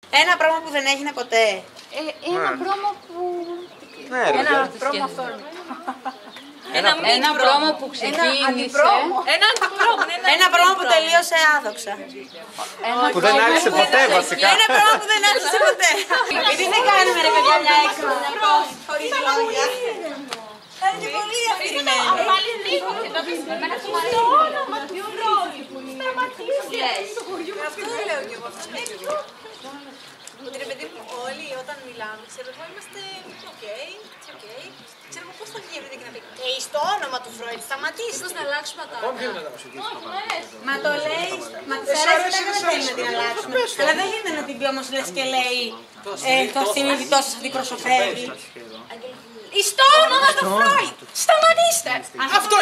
Ένα πρόμο που δεν έγινε ποτέ. Ένα πρόμο που... Ένα πρόμο αυθόρμητο. Ένα πρόμο που ξεκίνησε. Ένα πρόμο που τελείωσε άδοξα. Που δεν άρχισε ποτέ βασικά. Ένα πρόμο που δεν άρχισε ποτέ. Γιατί δεν κάνουμε ρε παιδιά μια έξοδο χωρίς λόγια. Είναι και πολύ αφηρημένο. Πάλι λίγο και το πεις. Εμένα το μου αρέσει. Το όνομα του πρότυπου. Σταματήσεις. Αυτό δεν λέω κι εγώ. Ότι ρε παιδί μου, όλοι όταν μιλάμε, ξέρω εγώ, είμαστε οκ. Ξέρω εγώ πώς θα βγει αυτή και να πει στο όνομα του Φρόιντ, σταματήσει. Πώς να αλλάξουμε τα άλλα. Μα το λέει, μα της αρέσει δεν θέλει να την αλλάξουμε. Αλλά δεν γίνεται να την πει όμως λες και λέει το συνειδητό σας αντιπροσωπεύει. Στο όνομα του Φρόιντ. Σταματήστε. Αυτό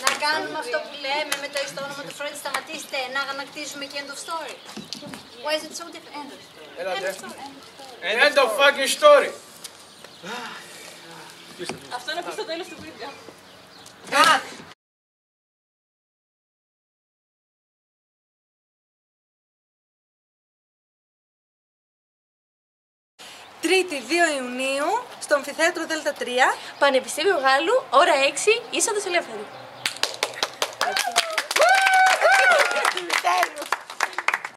Να κάνουμε αυτό που λέμε με το στο όνομα του Φρόιντ, σταματήστε, να ανακτήσουμε και end of story. Why is it so different? End of story. End of fucking story. Αυτό να πει στο τέλος του βίντεο. Τρίτη 2 Ιουνίου στο Αμφιθέατρο Δέλτα 3. Πανεπιστήμιο Γάλλου, ώρα 6, είσοδος ελεύθερη.